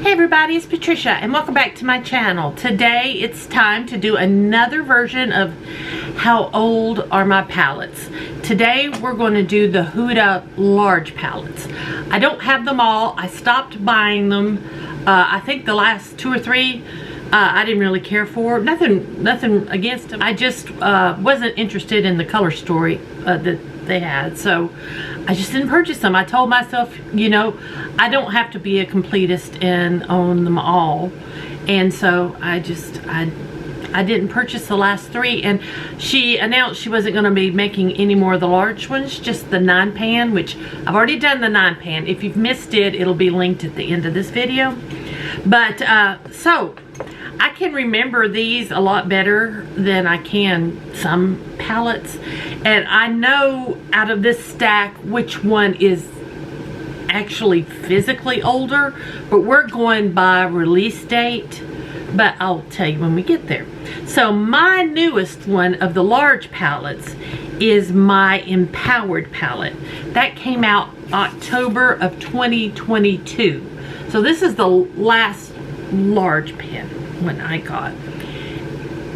Hey everybody, it's Patricia and welcome back to my channel. Today it's time to do another version of How Old Are My Palettes. Today we're going to do the Huda large palettes. I don't have them all. I stopped buying them. I think the last 2 or 3 I didn't really care for. Nothing against them. I just wasn't interested in the color story that they had, so I just didn't purchase them. I told myself, you know, I don't have to be a completist and own them all, and so I didn't purchase the last 3. And she announced she wasn't going to be making any more of the large ones, just the 9-pan, which I've already done the 9-pan. If you've missed it, it'll be linked at the end of this video. But so I can remember these a lot better than I can some palettes, and I know out of this stack which one is actually physically older, but we're going by release date, but I'll tell you when we get there. So my newest one of the large palettes is my Empowered palette. That came out October of 2022. So this is the last large pen one I got.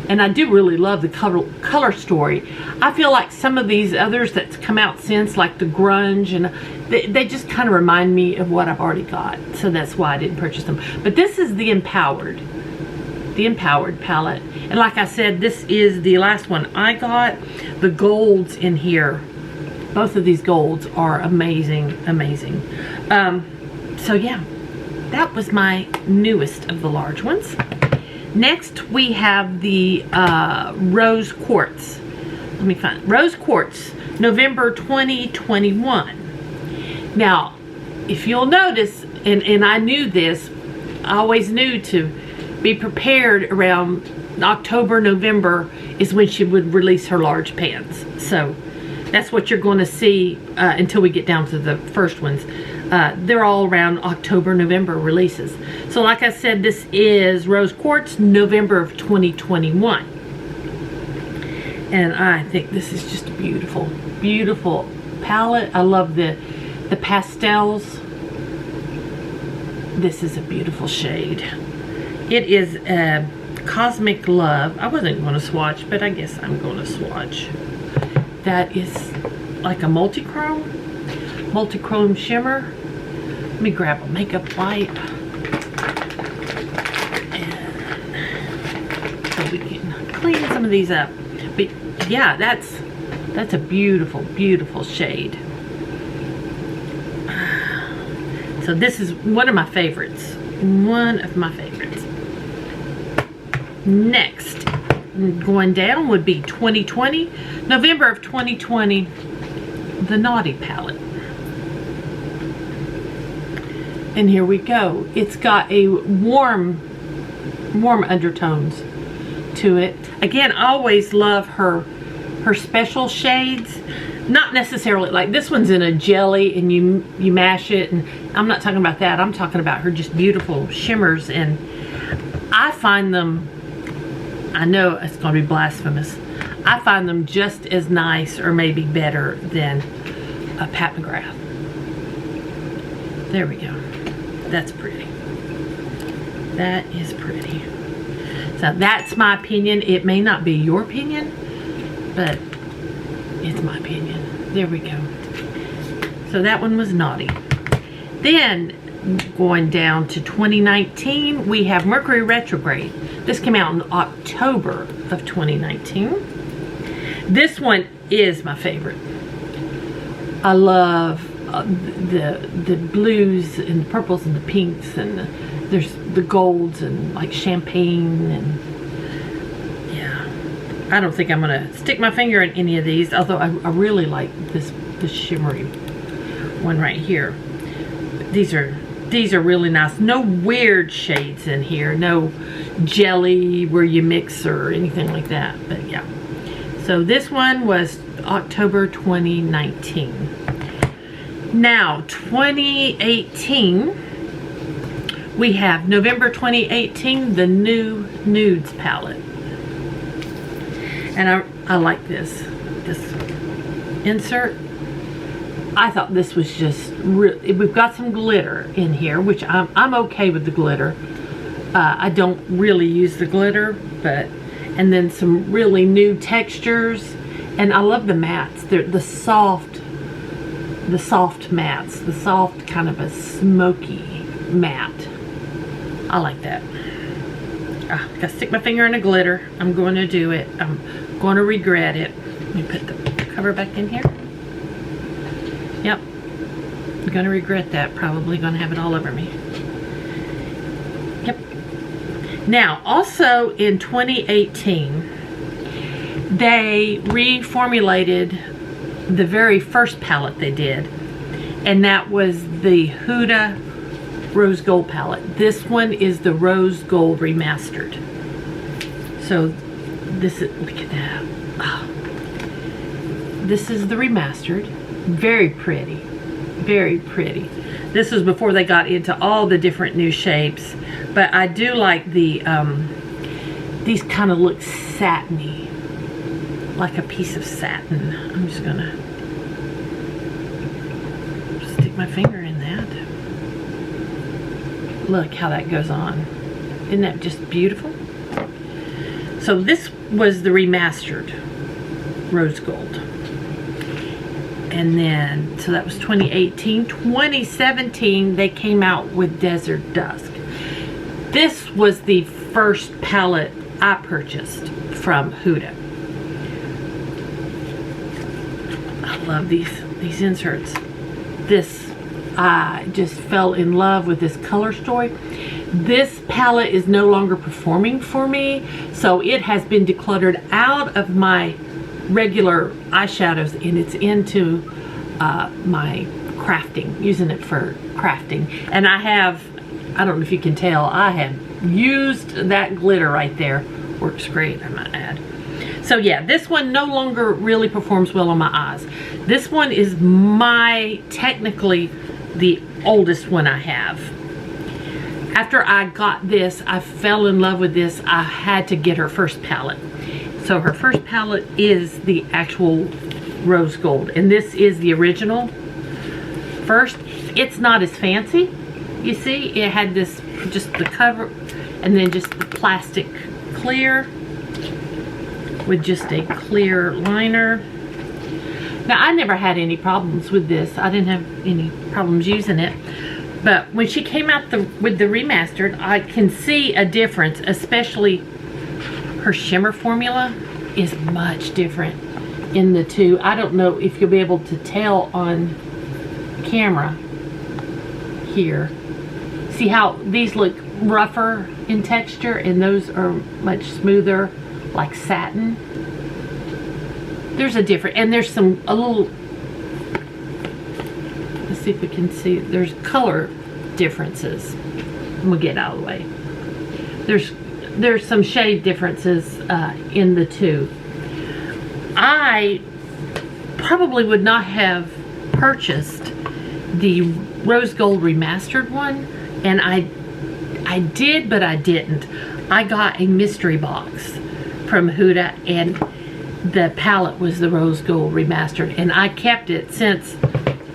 And I do really love the color story. I feel like some of these others that's come out since, like the grunge, and they just kind of remind me of what I've already got. So that's why I didn't purchase them. But this is the Empowered palette. And like I said, this is the last one I got. The golds in here, both of these golds are amazing. So yeah, that was my newest of the large ones. Next we have the Rose Quartz. Let me find Rose Quartz, November 2021. Now, if you'll notice, and I knew this, I always knew to be prepared around October, November is when she would release her large pans. So that's what you're going to see until we get down to the first ones. They're all around October, November releases. So like I said, this is Rose Quartz, November of 2021. And I think this is just a beautiful, beautiful palette. I love the pastels. This is a beautiful shade. It is a Cosmic Love. I wasn't going to swatch, but I guess I'm going to swatch. That is like a multi-chrome shimmer. Let me grab a makeup wipe, and so we can clean some of these up. But yeah, that's a beautiful, beautiful shade. So this is one of my favorites. Next, going down would be 2020, November of 2020, the Naughty palette. And here we go. It's got a warm undertones to it. Again, I always love her special shades. Not necessarily like this one's in a jelly and you mash it, and I'm not talking about that. I'm talking about her just beautiful shimmers, and I find them, I know it's going to be blasphemous, I find them just as nice or maybe better than a Pat McGrath. There we go. That's pretty. That is pretty. So that's my opinion. It may not be your opinion, but it's my opinion. There we go. So that one was Naughty. Then going down to 2019, we have Mercury Retrograde. This came out in October of 2019. This one is my favorite. I love the blues and the purples and the pinks, and there's the golds and like champagne, and yeah, I don't think I'm gonna stick my finger in any of these, although I really like this shimmery one right here. These are really nice. No weird shades in here, no jelly where you mix or anything like that, but yeah. So this one was October 2019. Now, 2018, we have November 2018, the new Nudes palette. And I like this insert. I thought this was just really, we've got some glitter in here, which I'm okay with the glitter. I don't really use the glitter, but, and then some really new textures, and I love the mattes. They're the soft mattes, the soft kind of a smoky matte. I like that. I gotta stick my finger in the glitter. I'm going to do it. I'm going to regret it. Let me put the cover back in here. Yep, I'm gonna regret that. Probably gonna have it all over me. Yep. Now, also in 2018, they reformulated the very first palette they did, and that was the Huda Rose Gold palette. This one is the Rose Gold Remastered. So this is, look at that. Oh. This is the Remastered. Very pretty, very pretty. This was before they got into all the different new shapes, but I do like the these kind of look satiny, like a piece of satin. I'm just gonna stick my finger in that. Look how that goes on. Isn't that just beautiful? So this was the Remastered Rose Gold. And then, so that was 2018. 2017, they came out with Desert Dusk. This was the first palette I purchased from Huda. I love these inserts. This, I just fell in love with this color story. This palette is no longer performing for me, so it has been decluttered out of my regular eyeshadows, and it's into my crafting, using it for crafting. And I don't know if you can tell, I have used that glitter right there. Works great, I might add. So yeah, this one no longer really performs well on my eyes. This one is technically the oldest one I have. After I got this, I fell in love with this. I had to get her first palette. So her first palette is the actual Rose Gold, and this is the original first. It's not as fancy. You see, it had this, just the cover, and then just the plastic clear with just a clear liner. Now, I never had any problems with this. I didn't have any problems using it. But when she came out with the Remastered, I can see a difference, especially her shimmer formula is much different in the two. I don't know if you'll be able to tell on camera here. See how these look rougher in texture and those are much smoother, like satin. There's a difference, and there's a little, let's see if we can see, there's color differences. We'll get out of the way. There's some shade differences in the two. I probably would not have purchased the Rose Gold Remastered one, and I did, but I didn't. I got a mystery box from Huda, and the palette was the Rose Gold Remastered, and I kept it since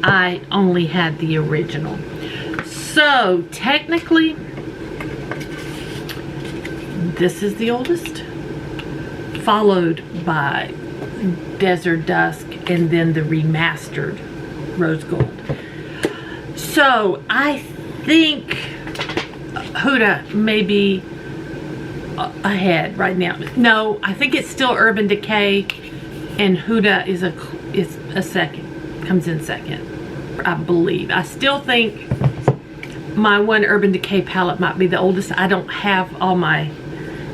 I only had the original. So technically, this is the oldest, followed by Desert Dusk, and then the Remastered Rose Gold. So I think Huda may be ahead right now. No, I think it's still Urban Decay, and Huda is a second, comes in second, I believe. I still think my one Urban Decay palette might be the oldest. I don't have all my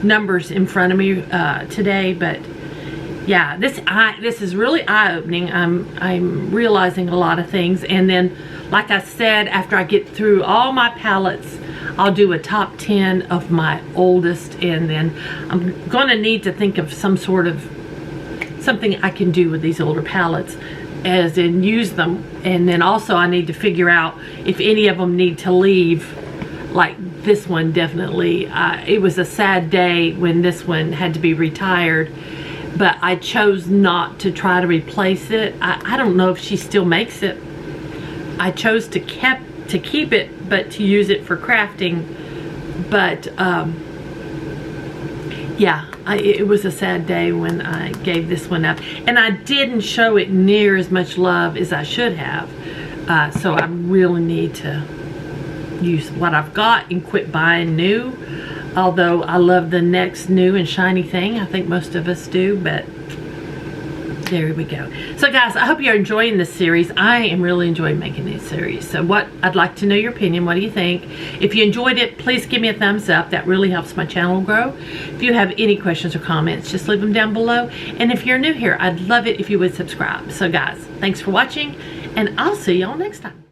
numbers in front of me today, but yeah, this is really eye-opening. I'm realizing a lot of things, and then like I said, after I get through all my palettes, I'll do a top 10 of my oldest, and then I'm gonna need to think of something I can do with these older palettes, as in use them. And then also I need to figure out if any of them need to leave. Like this one, definitely. It was a sad day when this one had to be retired, but I chose not to try to replace it. I don't know if she still makes it. I chose to keep it, but to use it for crafting. But yeah, it was a sad day when I gave this one up, and I didn't show it near as much love as I should have. So I really need to use what I've got and quit buying new. Although I love the next new and shiny thing. I think most of us do, but there we go. So guys, I hope you're enjoying this series. I am really enjoying making these series. So I'd like to know your opinion. What do you think? If you enjoyed it, please give me a thumbs up. That really helps my channel grow. If you have any questions or comments, just leave them down below. And if you're new here, I'd love it if you would subscribe. So guys, thanks for watching, and I'll see y'all next time.